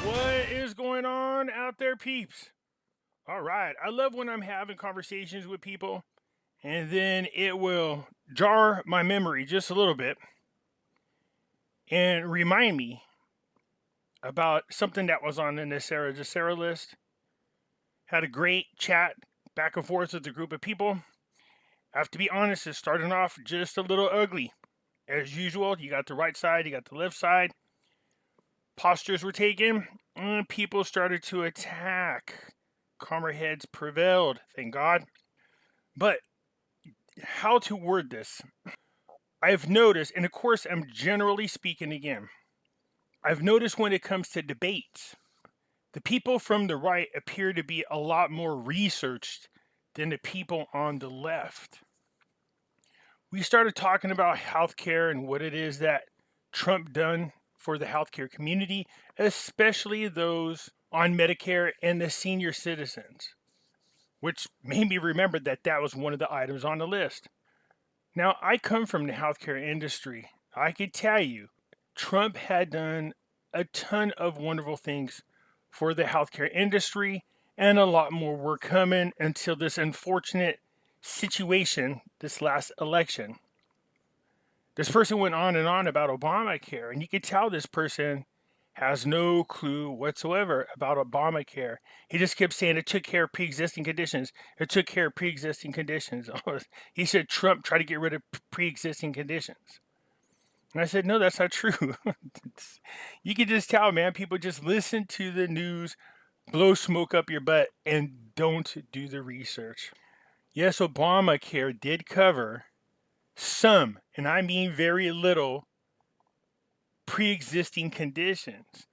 What is going on out there, peeps? All right, I love when I'm having conversations with people and then it will jar my memory just a little bit and remind me about something that was on the NESARA GESARA list. Had a great chat back and forth with a group of people. I have to be honest, it's starting off just a little ugly. As usual, you got the right side, you got the left side. Postures were taken, and people started to attack. Calmer heads prevailed, thank God. But how to word this? I've noticed, and of course, I'm generally speaking again, I've noticed when it comes to debates, the people from the right appear to be a lot more researched than the people on the left. We started talking about healthcare and what it is that Trump done for the healthcare community, especially those on Medicare and the senior citizens, which made me remember that that was one of the items on the list. Now, I come from the healthcare industry. I could tell you, Trump had done a ton of wonderful things for the healthcare industry, and a lot more were coming until this unfortunate situation, this last election. This person went on and on about Obamacare, and you could tell this person has no clue whatsoever about Obamacare. He just kept saying it took care of pre-existing conditions. It took care of pre-existing conditions. He said Trump tried to get rid of pre-existing conditions. And I said, no, that's not true. You can just tell, man, people just listen to the news, blow smoke up your butt, and don't do the research. Yes, Obamacare did cover some, and I mean very little, pre-existing conditions.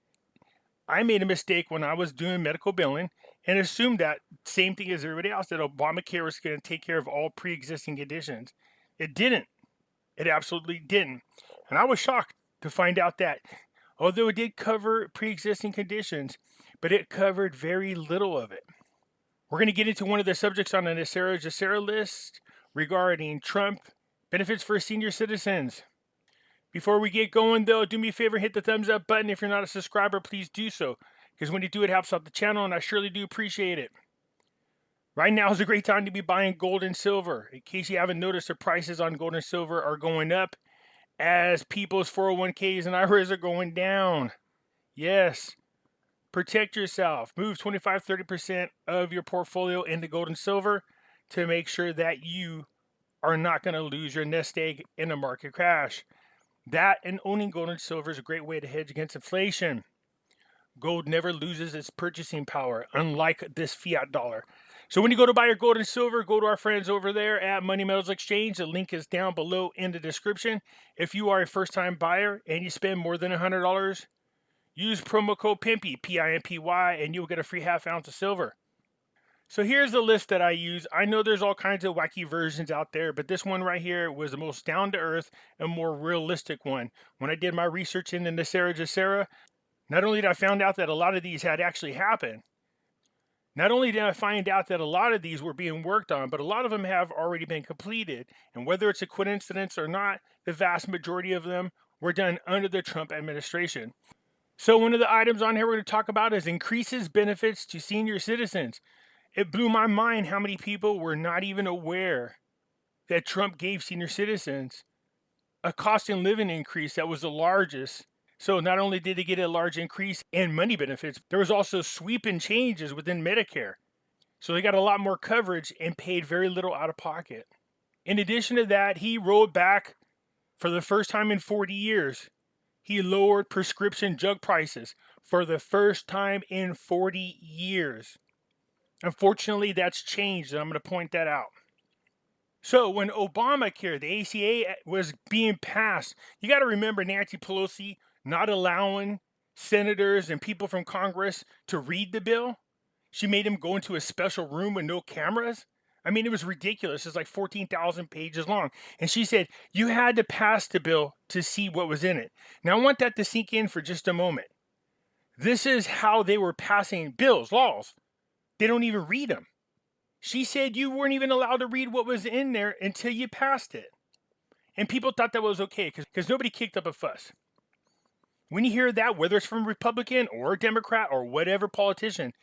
I made a mistake when I was doing medical billing and assumed that same thing as everybody else, that Obamacare was going to take care of all pre-existing conditions. It didn't. It absolutely didn't. And I was shocked to find out that although it did cover pre-existing conditions, but it covered very little of it. We're going to get into one of the subjects on the NESARA GESARA list regarding Trump benefits for senior citizens. Before we get going, though, do me a favor, hit the thumbs up button. If you're not a subscriber, please do so, because when you do, it helps out the channel, and I surely do appreciate it. Right now is a great time to be buying gold and silver. In case you haven't noticed, the prices on gold and silver are going up as people's 401ks and IRAs are going down. Yes. Protect yourself. Move 25-30% of your portfolio into gold and silver to make sure that you are not going to lose your nest egg in a market crash. That and owning gold and silver is a great way to hedge against inflation. Gold never loses its purchasing power, unlike this fiat dollar. So when you go to buy your gold and silver, go to our friends over there at Money Metals Exchange. The link is down below in the description. If you are a first-time buyer and you spend more than $100, use promo code Pimpy, P-I-M-P-Y, and you'll get a free half ounce of silver. So here's the list that I use. I know there's all kinds of wacky versions out there, but this one right here was the most down-to-earth and more realistic one. When I did my research in the NESARA GESARA, not only did I find out that a lot of these had actually happened, not only did I find out that a lot of these were being worked on, but a lot of them have already been completed. And whether it's a coincidence or not, the vast majority of them were done under the Trump administration. So one of the items on here we're going to talk about is increases benefits to senior citizens. It blew my mind how many people were not even aware that Trump gave senior citizens a cost of living increase that was the largest. So not only did they get a large increase in money benefits, there was also sweeping changes within Medicare. So they got a lot more coverage and paid very little out of pocket. In addition to that, he rolled back for the first time in 40 years. He lowered prescription drug prices for the first time in 40 years. Unfortunately, that's changed, and I'm going to point that out. So when Obamacare, the ACA, was being passed, you got to remember Nancy Pelosi not allowing senators and people from Congress to read the bill. She made them go into a special room with no cameras. I mean, it was ridiculous. It's like 14,000 pages long. And she said, you had to pass the bill to see what was in it. Now, I want that to sink in for just a moment. This is how they were passing bills, laws. They don't even read them. She said you weren't even allowed to read what was in there until you passed it. And people thought that was okay because nobody kicked up a fuss. When you hear that, whether it's from a Republican or a Democrat or whatever politician,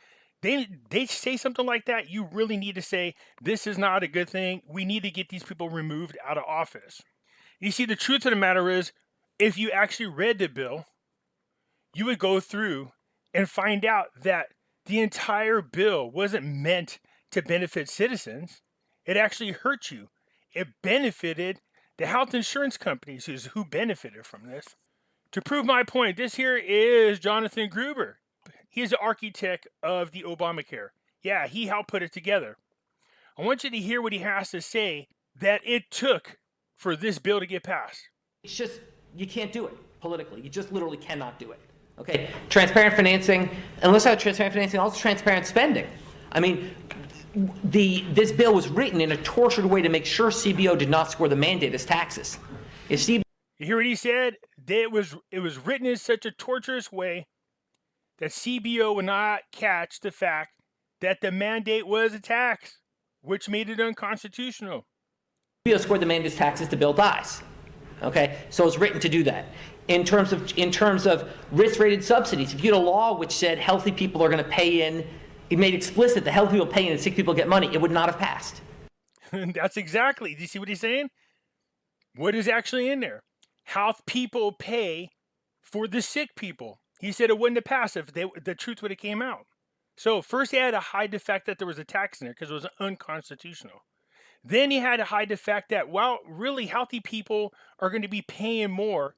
they say something like that, you really need to say, this is not a good thing. We need to get these people removed out of office. You see, the truth of the matter is, if you actually read the bill, you would go through and find out that the entire bill wasn't meant to benefit citizens. It actually hurt you. It benefited the health insurance companies who benefited from this. To prove my point, this here is Jonathan Gruber. He's the architect of the Obamacare. Yeah, he helped put it together. I want you to hear what he has to say that it took for this bill to get passed. It's just, you can't do it politically. You just literally cannot do it. Okay, transparent financing, unless I have transparent financing, also transparent spending. I mean, this bill was written in a tortured way to make sure CBO did not score the mandate as taxes. If CBO... You hear what he said? It was written in such a torturous way that CBO would not catch the fact that the mandate was a tax, which made it unconstitutional. CBO scored the mandate as taxes, the bill dies. Okay, so it's written to do that. In terms of risk-rated subsidies, if you had a law which said healthy people are going to pay in, it made explicit that healthy people pay in and sick people get money, it would not have passed. That's exactly. Do you see what he's saying? What is actually in there? How people pay for the sick people. He said it wouldn't have passed if the truth would have came out. So first he had to hide the fact that there was a tax in there because it was unconstitutional. Then he had to hide the fact that, well, really healthy people are going to be paying more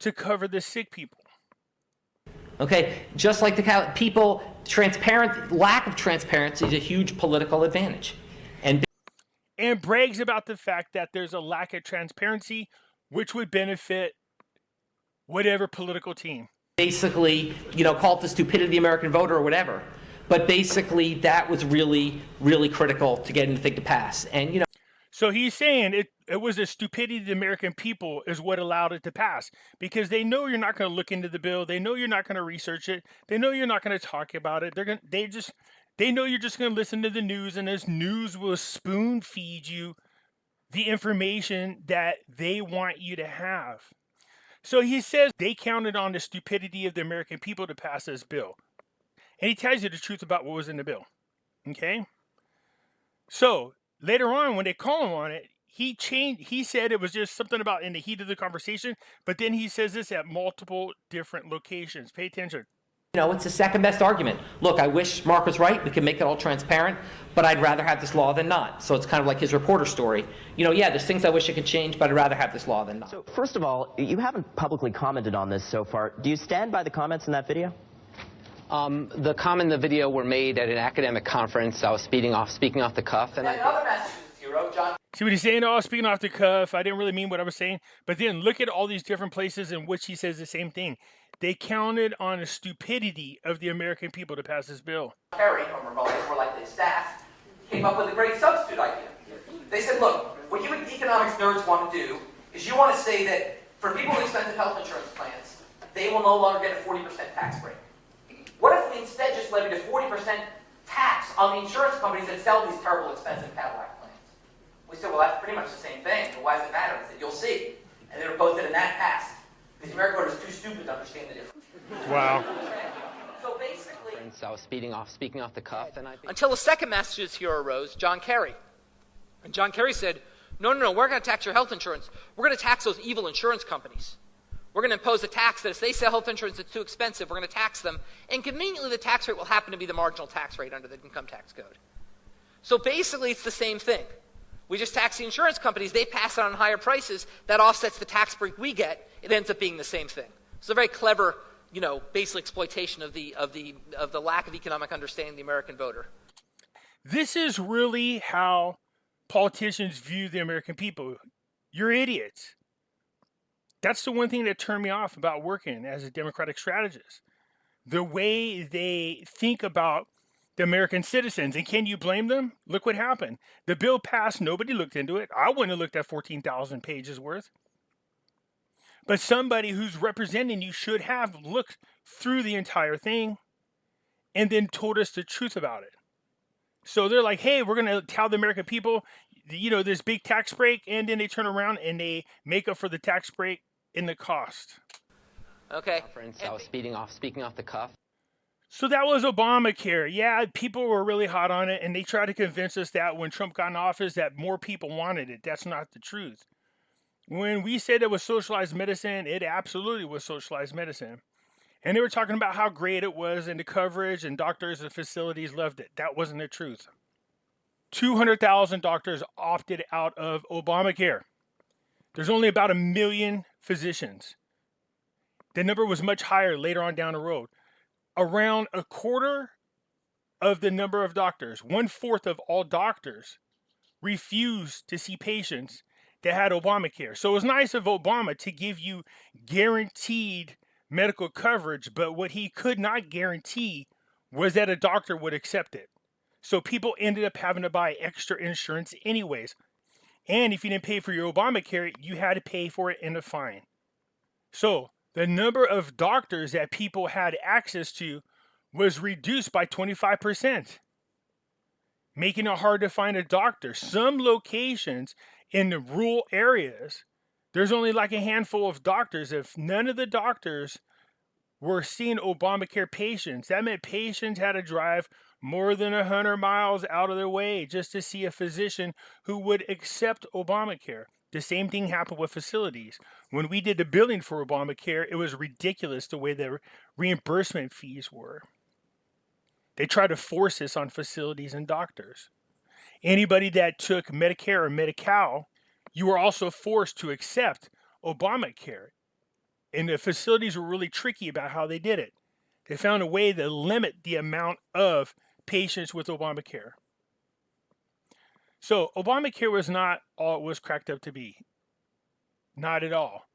to cover the sick people. Okay, just like the lack of transparency is a huge political advantage. And brags about the fact that there's a lack of transparency, which would benefit whatever political team. Basically, call it the stupidity of the American voter or whatever. But basically, that was really, really critical to getting the thing to pass. And, So he's saying it was the stupidity of the American people is what allowed it to pass. Because they know you're not going to look into the bill. They know you're not going to research it. They know you're not going to talk about it. They know you're just going to listen to the news, and this news will spoon feed you the information that they want you to have. So he says they counted on the stupidity of the American people to pass this bill. And he tells you the truth about what was in the bill. Okay? So later on, when they call him on it, he said it was just something about in the heat of the conversation, but then he says this at multiple different locations. Pay attention. It's the second best argument. Look, I wish Mark was right. We can make it all transparent, but I'd rather have this law than not. So it's kind of like his reporter story. Yeah, there's things I wish I could change, but I'd rather have this law than not. So first of all, you haven't publicly commented on this so far. Do you stand by the comments in that video? The comment in the video were made at an academic conference. I was speaking off the cuff, and other Massachusetts hero, John. See what he's saying? Oh, speaking off the cuff. I didn't really mean what I was saying. But then look at all these different places in which he says the same thing. They counted on the stupidity of the American people to pass this bill. Perry, or more like the staff, came up with a great substitute idea. They said, look, what you economics nerds want to do is you want to say that for people with expensive health insurance plans, they will no longer get a 40% tax break. What if we instead just levied a 40% tax on the insurance companies that sell these terrible expensive Cadillac plans? We said, well, that's pretty much the same thing. So why does it matter? We said, you'll see. And they were both in that passed. Because the American voter is too stupid to understand the difference. Wow. So basically, I was speaking off the cuff, and until the second Massachusetts hero arose, John Kerry. And John Kerry said, no, we're going to tax your health insurance. We're going to tax those evil insurance companies. We're going to impose a tax that if they sell health insurance that's too expensive, we're going to tax them. And conveniently, the tax rate will happen to be the marginal tax rate under the income tax code. So basically, it's the same thing. We just tax the insurance companies. They pass it on higher prices. That offsets the tax break we get. It ends up being the same thing. It's a very clever, basic exploitation of the lack of economic understanding of the American voter. This is really how politicians view the American people. You're idiots. That's the one thing that turned me off about working as a Democratic strategist. The way they think about the American citizens. And can you blame them? Look what happened. The bill passed. Nobody looked into it. I wouldn't have looked at 14,000 pages worth. But somebody who's representing you should have looked through the entire thing and then told us the truth about it. So they're like, hey, we're going to tell the American people, this big tax break. And then they turn around and they make up for the tax break in the cost. Okay. Conference, I was speaking off the cuff. So that was Obamacare. Yeah, people were really hot on it, and they tried to convince us that when Trump got in office that more people wanted it. That's not the truth. When we said it was socialized medicine, it absolutely was socialized medicine. And they were talking about how great it was and the coverage, and doctors and facilities loved it. That wasn't the truth. 200,000 doctors opted out of Obamacare. There's only about 1 million physicians. The number was much higher later on down the road. Around a quarter of the number of doctors, 1/4 of all doctors, refused to see patients that had Obamacare. So it was nice of Obama to give you guaranteed medical coverage, but what he could not guarantee was that a doctor would accept it. So people ended up having to buy extra insurance anyways. And if you didn't pay for your Obamacare, you had to pay for it in a fine. So the number of doctors that people had access to was reduced by 25%, making it hard to find a doctor. Some locations in the rural areas, there's only like a handful of doctors. If none of the doctors were seeing Obamacare patients, that meant patients had to drive more than 100 miles out of their way just to see a physician who would accept Obamacare. The same thing happened with facilities. When we did the billing for Obamacare, it was ridiculous the way the reimbursement fees were. They tried to force this on facilities and doctors. Anybody that took Medicare or Medi-Cal, you were also forced to accept Obamacare. And the facilities were really tricky about how they did it. They found a way to limit the amount of patients with Obamacare. So Obamacare was not all it was cracked up to be. Not at all.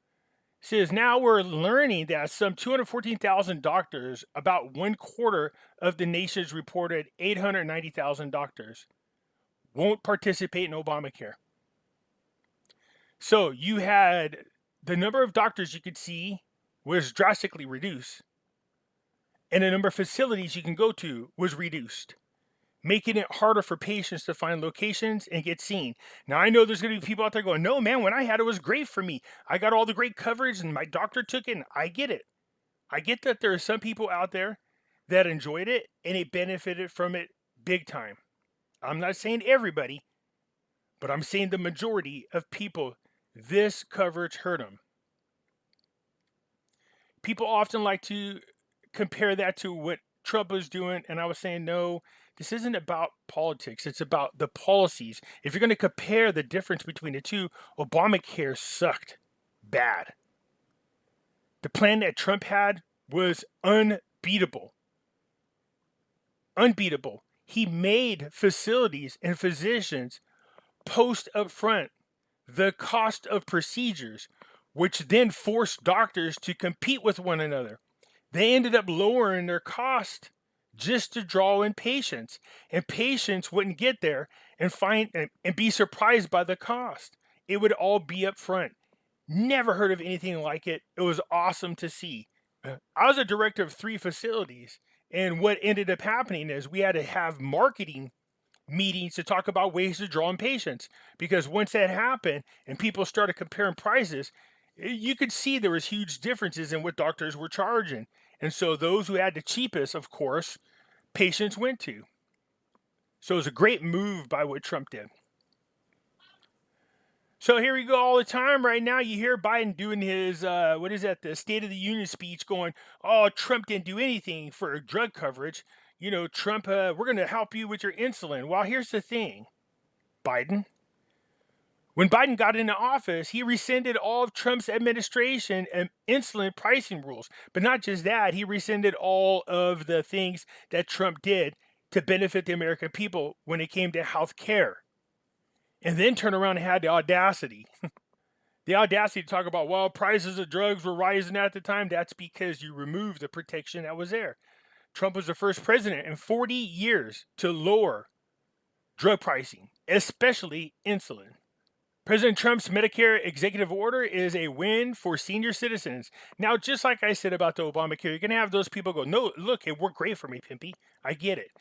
It says now we're learning that some 214,000 doctors, about 1/4 of the nation's reported 890,000 doctors, won't participate in Obamacare. So you had the number of doctors you could see was drastically reduced, and the number of facilities you can go to was reduced, making it harder for patients to find locations and get seen. Now, I know there's going to be people out there going, no, man, when I had it was great for me. I got all the great coverage and my doctor took it, and I get it. I get that there are some people out there that enjoyed it and they benefited from it big time. I'm not saying everybody, but I'm saying the majority of people, this coverage hurt them. People often like to compare that to what Trump was doing, and I was saying, no, this isn't about politics. It's about the policies. If you're going to compare the difference between the two, Obamacare sucked bad. The plan that Trump had was unbeatable. Unbeatable. He made facilities and physicians post up front the cost of procedures, which then forced doctors to compete with one another. They ended up lowering their cost just to draw in patients, and patients wouldn't get there and be surprised by the cost. It would all be up front. Never heard of anything like it. It was awesome to see. I was a director of 3 facilities, and what ended up happening is we had to have marketing meetings to talk about ways to draw in patients, because once that happened and people started comparing prices, you could see there was huge differences in what doctors were charging. And so those who had the cheapest, of course, patients went to. So it was a great move by what Trump did. So here we go all the time right now. You hear Biden doing his, the State of the Union speech going, oh, Trump didn't do anything for drug coverage. You know, Trump, we're going to help you with your insulin. Well, here's the thing, Biden. When Biden got into office, he rescinded all of Trump's administration and insulin pricing rules. But not just that, he rescinded all of the things that Trump did to benefit the American people when it came to health care. And then turned around and had the audacity. The audacity to talk about, well, prices of drugs were rising at the time. That's because you removed the protection that was there. Trump was the first president in 40 years to lower drug pricing, especially insulin. President Trump's Medicare executive order is a win for senior citizens. Now, just like I said about the Obamacare, you're going to have those people go, no, look, it worked great for me, Pimpy. I get it.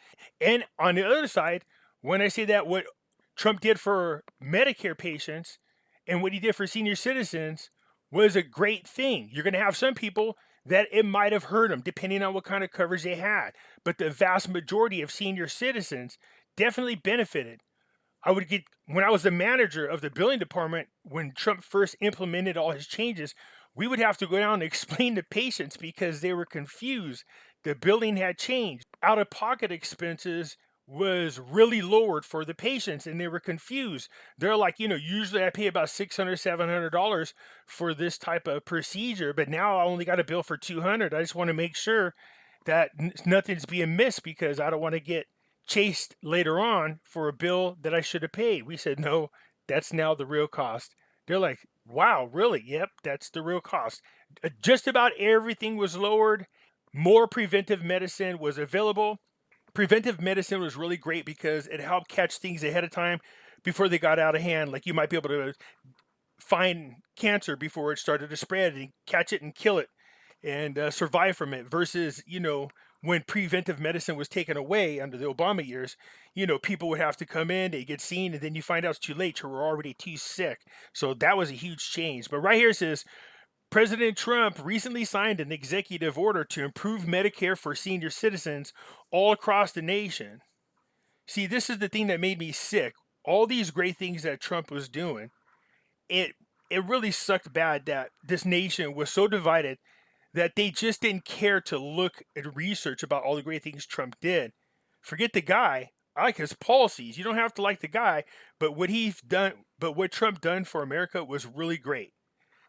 And on the other side, when I say that what Trump did for Medicare patients and what he did for senior citizens was a great thing. You're going to have some people that it might have hurt them, depending on what kind of coverage they had. But the vast majority of senior citizens definitely benefited. When I was the manager of the billing department, when Trump first implemented all his changes, we would have to go down and explain to patients because they were confused. The billing had changed. Out-of-pocket expenses was really lowered for the patients and they were confused. They're like, usually I pay about $600, $700 for this type of procedure, but now I only got a bill for $200. I just want to make sure that nothing's being missed because I don't want to get chased later on for a bill that I should have paid. We said, no, that's now the real cost. They're like, wow, really? Yep, that's the real cost. Just about everything was lowered. More preventive medicine was available. Preventive medicine was really great because it helped catch things ahead of time before they got out of hand. Like you might be able to find cancer before it started to spread and catch it and kill it and survive from it versus, when preventive medicine was taken away under the Obama years, people would have to come in, they get seen, and then you find out it's too late. You were already too sick. So that was a huge change. But right here it says, President Trump recently signed an executive order to improve Medicare for senior citizens all across the nation. See, this is the thing that made me sick. All these great things that Trump was doing, it really sucked bad that this nation was so divided that they just didn't care to look and research about all the great things Trump did. Forget the guy. I like his policies. You don't have to like the guy, but what Trump done for America was really great.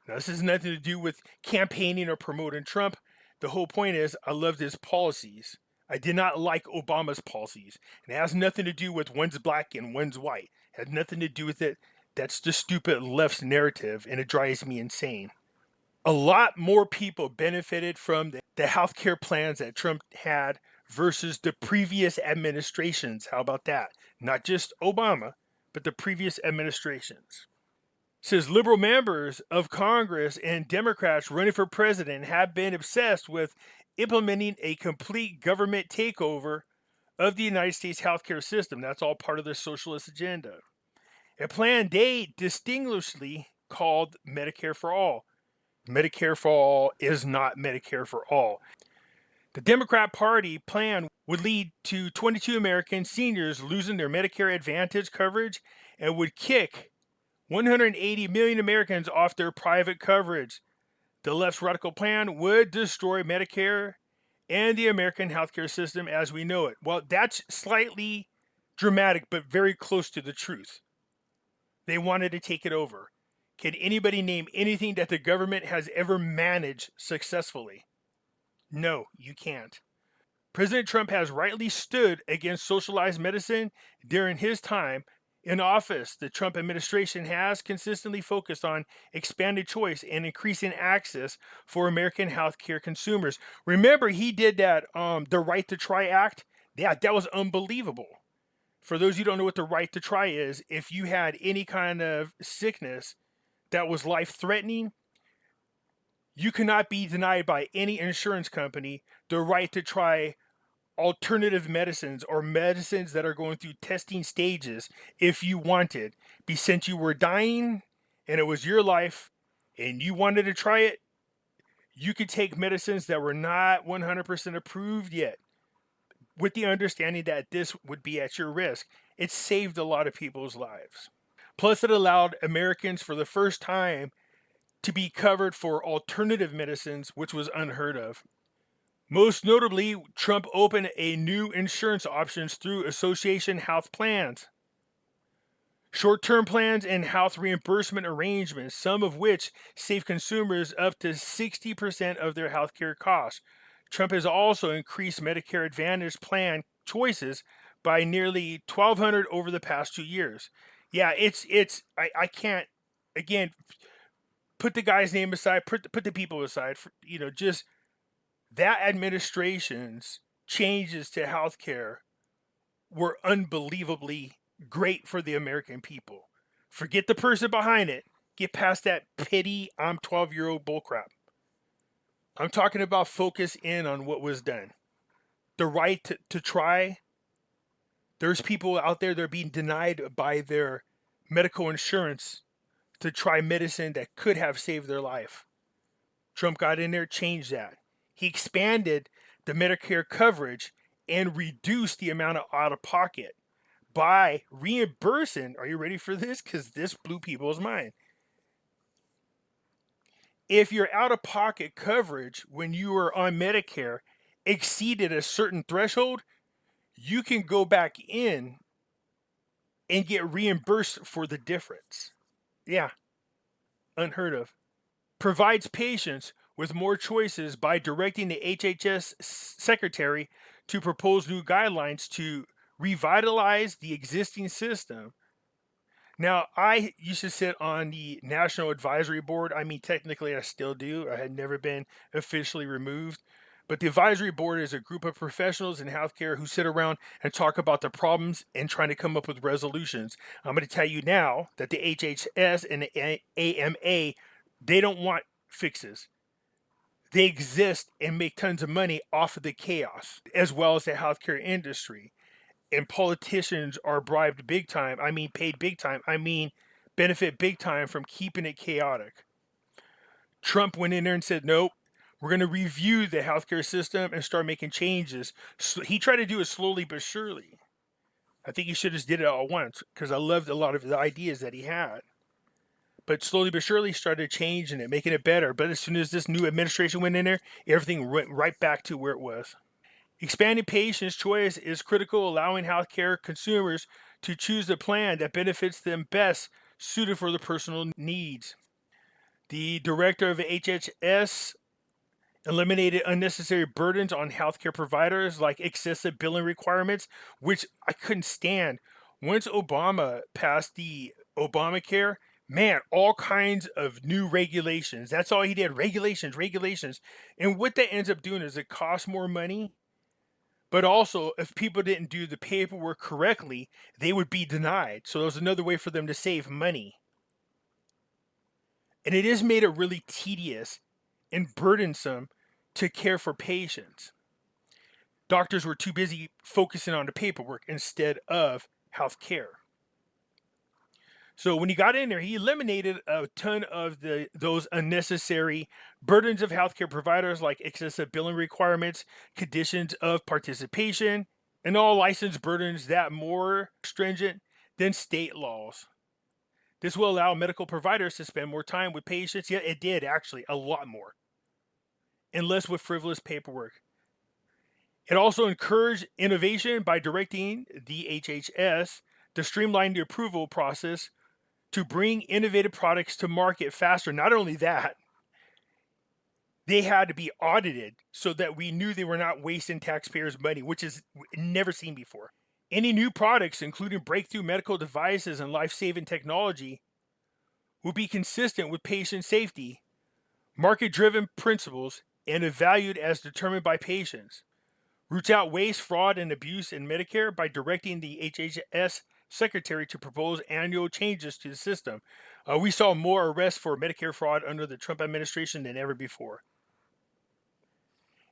Now, this has nothing to do with campaigning or promoting Trump. The whole point is I loved his policies. I did not like Obama's policies. And it has nothing to do with one's black and one's white. It had nothing to do with it. That's the stupid left's narrative, and it drives me insane. A lot more people benefited from the healthcare plans that Trump had versus the previous administrations. How about that? Not just Obama, but the previous administrations. It says liberal members of Congress and Democrats running for president have been obsessed with implementing a complete government takeover of the United States healthcare system. That's all part of their socialist agenda. A plan they distinguishedly called Medicare for All. Medicare for All is not Medicare for all. The Democrat Party plan would lead to 22 American seniors losing their Medicare Advantage coverage and would kick 180 million Americans off their private coverage. The left's radical plan would destroy Medicare and the American healthcare system as we know it. Well, that's slightly dramatic, but very close to the truth. They wanted to take it over. Can anybody name anything that the government has ever managed successfully? No, you can't. President Trump has rightly stood against socialized medicine during his time in office. The Trump administration has consistently focused on expanded choice and increasing access for American healthcare consumers. Remember, he did that, the Right to Try Act. Yeah, that was unbelievable. For those who don't know what the Right to Try is, if you had any kind of sickness that was life-threatening, you cannot be denied by any insurance company the right to try alternative medicines or medicines that are going through testing stages if you wanted. Since you were dying and it was your life and you wanted to try it, you could take medicines that were not 100% approved yet with the understanding that this would be at your risk. It saved a lot of people's lives. Plus, it allowed Americans for the first time to be covered for alternative medicines, which was unheard of. Most notably, Trump opened a new insurance options through association health plans, short-term plans, and health reimbursement arrangements, some of which save consumers up to 60% of their healthcare costs. Trump has also increased Medicare Advantage plan choices by nearly 1,200 over the past 2 years. Yeah, I can't, again, put the guy's name aside, put the people aside, just that administration's changes to healthcare were unbelievably great for the American people. Forget the person behind it. Get past that pity, I'm 12-year-old bullcrap. I'm talking about focus in on what was done. The right to try. There's people out there that are being denied by their medical insurance to try medicine that could have saved their life. Trump got in there, changed that. He expanded the Medicare coverage and reduced the amount of out of pocket by reimbursing. Are you ready for this? Because this blew people's mind. If your out of pocket coverage when you were on Medicare exceeded a certain threshold, you can go back in and get reimbursed for the difference. Yeah, unheard of. Provides patients with more choices by directing the HHS secretary to propose new guidelines to revitalize the existing system. Now, I used to sit on the National Advisory Board. I mean, technically, I still do. I had never been officially removed. But the advisory board is a group of professionals in healthcare who sit around and talk about the problems and trying to come up with resolutions. I'm going to tell you now that the HHS and the AMA, they don't want fixes. They exist and make tons of money off of the chaos, as well as the healthcare industry. And politicians are bribed big time. I mean, paid big time. I mean, benefit big time from keeping it chaotic. Trump went in there and said, nope, we're going to review the healthcare system and start making changes. So he tried to do it slowly but surely. I think he should have did it all at once because I loved a lot of the ideas that he had. But slowly but surely started changing it, making it better. But as soon as this new administration went in there, everything went right back to where it was. Expanding patients' choice is critical, allowing healthcare consumers to choose the plan that benefits them best, suited for their personal needs. The director of HHS eliminated unnecessary burdens on healthcare providers like excessive billing requirements, which I couldn't stand. Once Obama passed the Obamacare, man, all kinds of new regulations. That's all he did, regulations. And what that ends up doing is it costs more money. But also, if people didn't do the paperwork correctly, they would be denied. So there was another way for them to save money. And it has made it really tedious and burdensome to care for patients. Doctors were too busy focusing on the paperwork instead of health care. So when he got in there, he eliminated a ton of those unnecessary burdens of healthcare providers like excessive billing requirements, conditions of participation, and all license burdens that more stringent than state laws. This will allow medical providers to spend more time with patients. Yeah, it did actually, a lot more. And less with frivolous paperwork. It also encouraged innovation by directing the HHS to streamline the approval process to bring innovative products to market faster. Not only that, they had to be audited so that we knew they were not wasting taxpayers' money, which is never seen before. Any new products, including breakthrough medical devices and life-saving technology, will be consistent with patient safety, market-driven principles, and valued as determined by patients. Roots out waste, fraud, and abuse in Medicare by directing the HHS secretary to propose annual changes to the system. We saw more arrests for Medicare fraud under the Trump administration than ever before.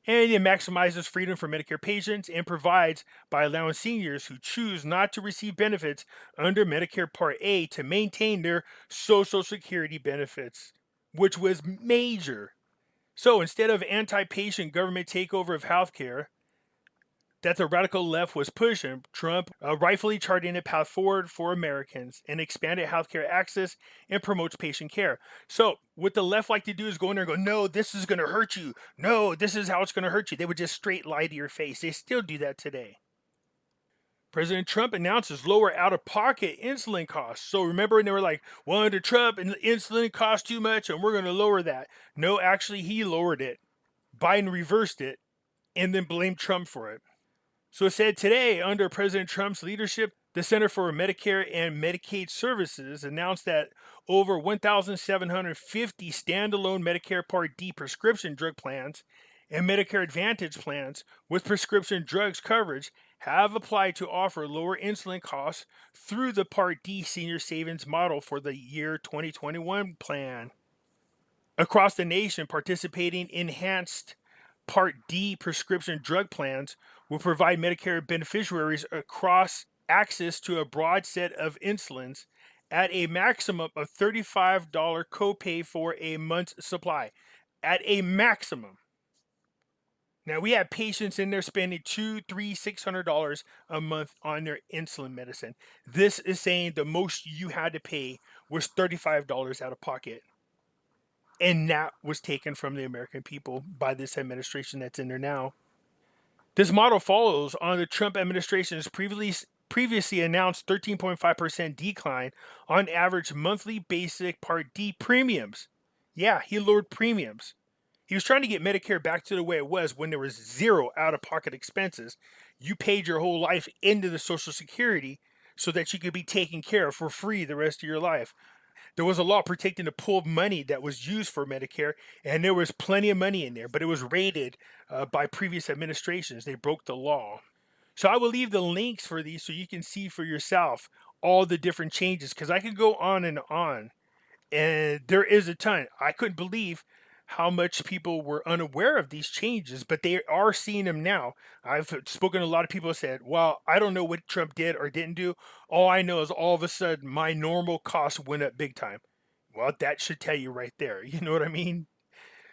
And it maximizes freedom for Medicare patients and provides by allowing seniors who choose not to receive benefits under Medicare Part A to maintain their Social Security benefits, which was major. So instead of anti-patient government takeover of healthcare, that the radical left was pushing, Trump rightfully charting a path forward for Americans and expanded healthcare access and promotes patient care. So what the left like to do is go in there and go, no, this is going to hurt you. No, this is how it's going to hurt you. They would just straight lie to your face. They still do that today. President Trump announces lower out-of-pocket insulin costs. So remember, when they were like, well, under Trump, insulin costs too much and we're going to lower that. No, actually, he lowered it. Biden reversed it and then blamed Trump for it. So it said today, under President Trump's leadership, the Center for Medicare and Medicaid Services announced that over 1,750 standalone Medicare Part D prescription drug plans and Medicare Advantage plans with prescription drugs coverage have applied to offer lower insulin costs through the Part D senior savings model for the year 2021 plan. Across the nation, participating enhanced Part D prescription drug plans will provide Medicare beneficiaries across access to a broad set of insulins at a maximum of $35 copay for a month's supply. At a maximum. Now we have patients in there spending $200, $300, $600 a month on their insulin medicine. This is saying the most you had to pay was $35 out of pocket. And that was taken from the American people by this administration that's in there now. This model follows on the Trump administration's previously announced 13.5% decline on average monthly basic Part D premiums. Yeah, he lowered premiums. He was trying to get Medicare back to the way it was when there was zero out-of-pocket expenses. You paid your whole life into the Social Security so that you could be taken care of for free the rest of your life. There was a law protecting the pool of money that was used for Medicare, and there was plenty of money in there, but it was raided by previous administrations. They broke the law. So I will leave the links for these so you can see for yourself all the different changes, because I could go on, and there is a ton. I couldn't believe how much people were unaware of these changes, but they are seeing them now. I've spoken to a lot of people who said, well, I don't know what Trump did or didn't do. All I know is all of a sudden my normal costs went up big time. Well, that should tell you right there. You know what I mean?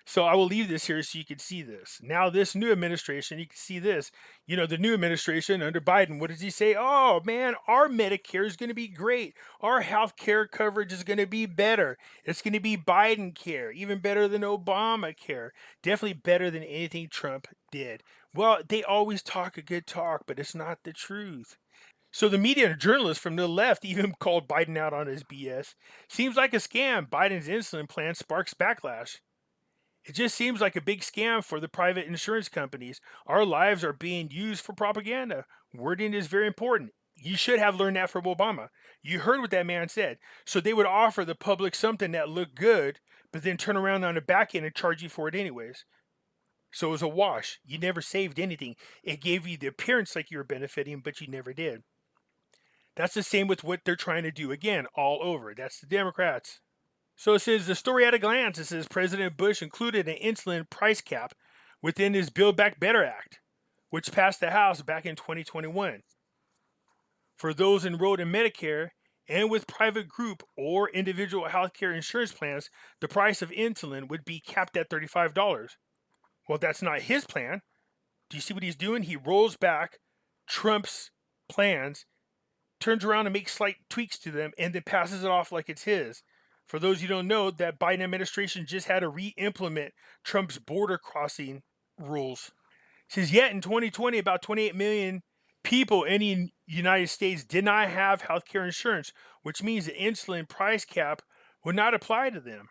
So I will leave this here so you can see this. Now, this new administration, you can see this. You know, the new administration under Biden, what does he say? Oh, man, our Medicare is going to be great. Our health care coverage is going to be better. It's going to be Biden care, even better than Obamacare. Definitely better than anything Trump did. Well, they always talk a good talk, but it's not the truth. So the media and journalists from the left even called Biden out on his BS. Seems like a scam. Biden's insulin plan sparks backlash. It just seems like a big scam for the private insurance companies. Our lives are being used for propaganda. Wording is very important. You should have learned that from Obama. You heard what that man said. So they would offer the public something that looked good, but then turn around on the back end and charge you for it anyways. So it was a wash. You never saved anything. It gave you the appearance like you were benefiting, but you never did. That's the same with what they're trying to do again, all over. That's the Democrats. So it says the story at a glance. It says President Bush included an insulin price cap within his Build Back Better Act, which passed the House back in 2021. For those enrolled in Medicare and with private group or individual healthcare insurance plans, the price of insulin would be capped at $35. Well, that's not his plan. Do you see what he's doing? He rolls back Trump's plans, turns around and makes slight tweaks to them, and then passes it off like it's his. For those who don't know, that Biden administration just had to re-implement Trump's border crossing rules. It says, yet in 2020, about 28 million people in the United States did not have health care insurance, which means the insulin price cap would not apply to them.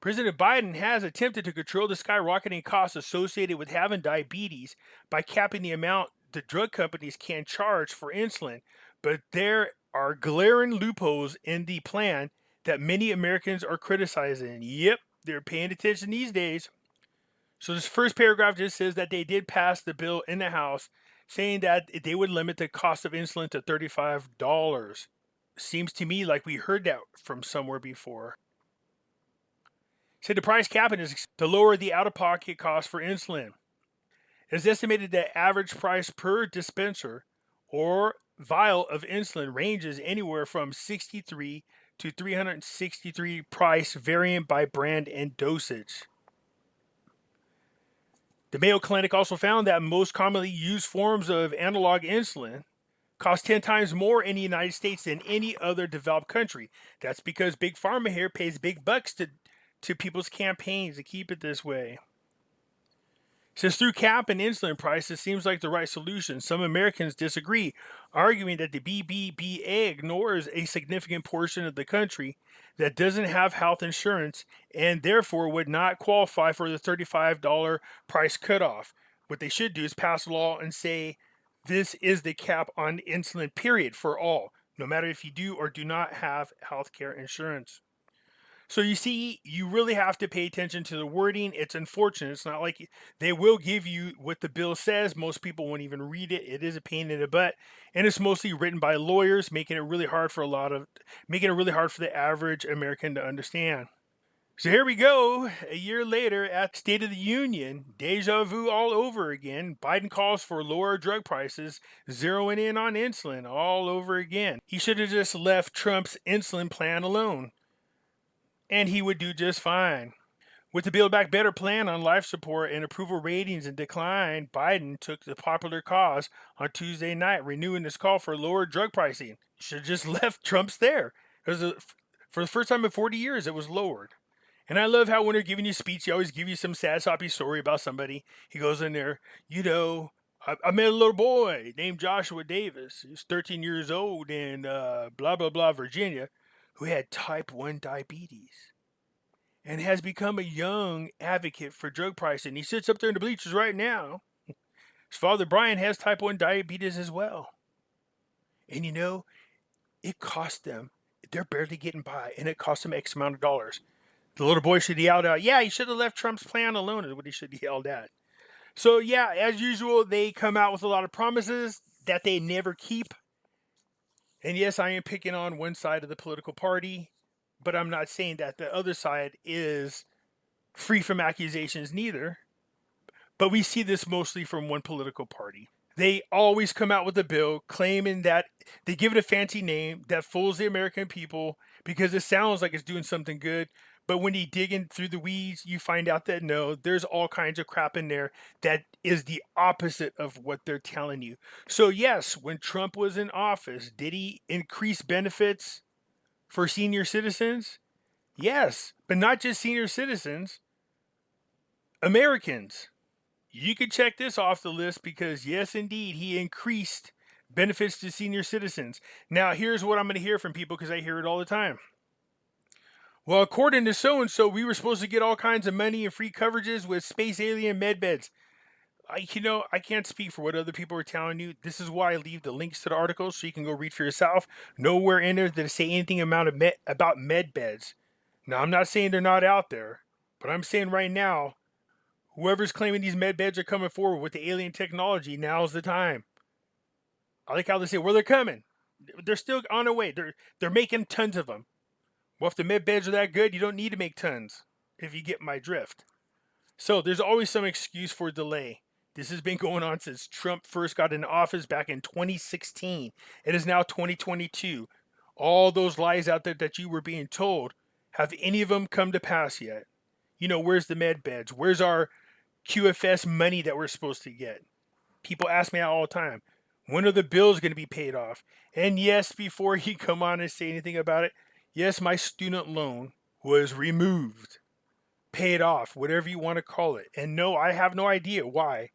President Biden has attempted to control the skyrocketing costs associated with having diabetes by capping the amount the drug companies can charge for insulin, but there are glaring loopholes in the plan that many Americans are criticizing. Yep, they're paying attention these days. So this first paragraph just says that they did pass the bill in the House, saying that they would limit the cost of insulin to $35. Seems to me like we heard that from somewhere before. Said the price cap is to lower the out-of-pocket cost for insulin. It's estimated that average price per dispenser or vial of insulin ranges anywhere from $63 to $363 price, varying by brand and dosage. The Mayo Clinic also found that most commonly used forms of analog insulin cost 10 times more in the United States than any other developed country. That's because Big Pharma here pays big bucks to people's campaigns to keep it this way. Since through cap and insulin prices seems like the right solution, some Americans disagree, arguing that the BBBA ignores a significant portion of the country that doesn't have health insurance and therefore would not qualify for the $35 price cutoff. What they should do is pass a law and say this is the cap on insulin, period, for all, no matter if you do or do not have health care insurance. So you see, you really have to pay attention to the wording. It's unfortunate. It's not like they will give you what the bill says. Most people won't even read it. It is a pain in the butt, and it's mostly written by lawyers, making it really hard for the average American to understand. So here we go. A year later at State of the Union, deja vu all over again. Biden calls for lower drug prices, zeroing in on insulin all over again. He should have just left Trump's insulin plan alone, and he would do just fine. With the Build Back Better plan on life support and approval ratings in decline, Biden took the popular cause on Tuesday night, renewing his call for lower drug pricing. Should have just left Trump's there. Because for the first time in 40 years, it was lowered. And I love how when they're giving you a speech, he always give you some sad, soppy story about somebody. He goes in there, I met a little boy named Joshua Davis. He was 13 years old in blah, blah, blah, Virginia, who had type 1 diabetes and has become a young advocate for drug pricing. He sits up there in the bleachers right now. His father, Brian, has type 1 diabetes as well. And it cost them. They're barely getting by, and it cost them X amount of dollars. The little boy should have yelled out, yeah, he should have left Trump's plan alone, is what he should have yelled at. So, yeah, as usual, they come out with a lot of promises that they never keep. And yes, I am picking on one side of the political party, but I'm not saying that the other side is free from accusations neither. But we see this mostly from one political party. They always come out with a bill claiming that they give it a fancy name that fools the American people because it sounds like it's doing something good. But when you dig in through the weeds, you find out that no, there's all kinds of crap in there that is the opposite of what they're telling you. So yes, when Trump was in office, did he increase benefits for senior citizens? Yes, but not just senior citizens, Americans. You could check this off the list because yes, indeed, he increased benefits to senior citizens. Now, here's what I'm going to hear from people because I hear it all the time. Well, according to so-and-so, we were supposed to get all kinds of money and free coverages with space alien med beds. I can't speak for what other people are telling you. This is why I leave the links to the articles so you can go read for yourself. Nowhere in there did it say anything about med beds. Now, I'm not saying they're not out there, but I'm saying right now, whoever's claiming these med beds are coming forward with the alien technology, now's the time. I like how they say, well, they're coming. They're still on their way. They're making tons of them. Well, if the med beds are that good, you don't need to make tons, if you get my drift. So there's always some excuse for delay. This has been going on since Trump first got into office back in 2016. It is now 2022. All those lies out there that you were being told, have any of them come to pass yet? Where's the med beds? Where's our QFS money that we're supposed to get? People ask me that all the time. When are the bills going to be paid off? And yes, before you come on and say anything about it, yes, my student loan was removed, paid off, whatever you want to call it. And no, I have no idea why.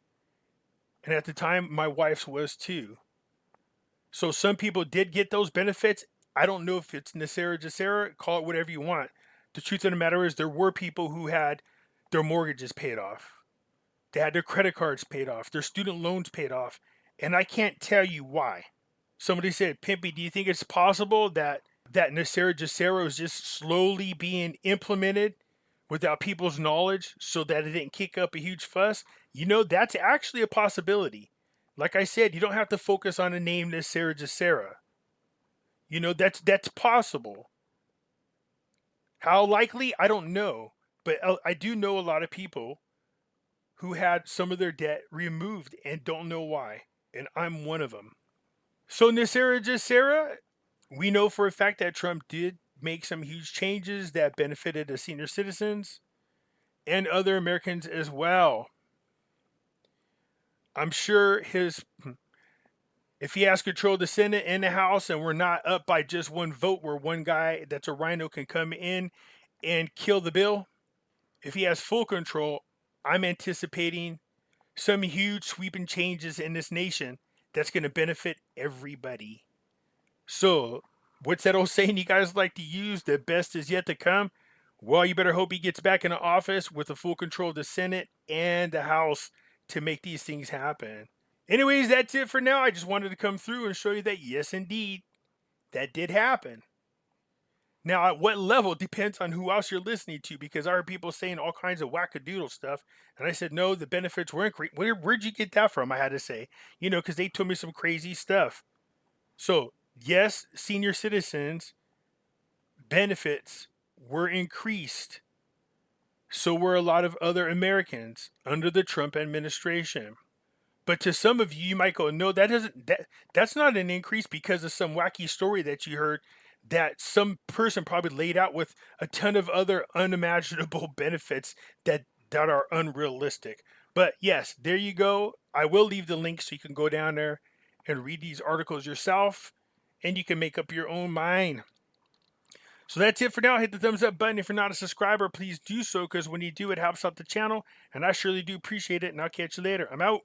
And at the time, my wife's was too. So some people did get those benefits. I don't know if it's NESARA, GESARA, call it whatever you want. The truth of the matter is there were people who had their mortgages paid off. They had their credit cards paid off, their student loans paid off. And I can't tell you why. Somebody said, Pimpy, do you think it's possible that NESARA, GESARA is just slowly being implemented without people's knowledge so that it didn't kick up a huge fuss? That's actually a possibility. Like I said, you don't have to focus on the name NESARA, GESARA. That's possible. How likely? I don't know. But I do know a lot of people who had some of their debt removed and don't know why. And I'm one of them. So NESARA, GESARA, we know for a fact that Trump did make some huge changes that benefited the senior citizens and other Americans as well. I'm sure if he has control of the Senate and the House and we're not up by just one vote where one guy that's a rhino can come in and kill the bill, if he has full control, I'm anticipating some huge sweeping changes in this nation that's going to benefit everybody. So, what's that old saying you guys like to use? The best is yet to come. Well, you better hope he gets back into office with the full control of the Senate and the House to make these things happen. Anyways, that's it for now. I just wanted to come through and show you that, yes, indeed, that did happen. Now, at what level depends on who else you're listening to, because I heard people saying all kinds of wackadoodle stuff. And I said, no, the benefits weren't great. Where'd you get that from? I had to say, because they told me some crazy stuff. So, yes, senior citizens' benefits were increased. So were a lot of other Americans under the Trump administration. But to some of you, you might go, no, that's not an increase because of some wacky story that you heard that some person probably laid out with a ton of other unimaginable benefits that are unrealistic. But yes, there you go. I will leave the link so you can go down there and read these articles yourself, and you can make up your own mind. So that's it for now. Hit the thumbs up button. If you're not a subscriber, please do so, because when you do, it helps out the channel, and I surely do appreciate it, and I'll catch you later. I'm out.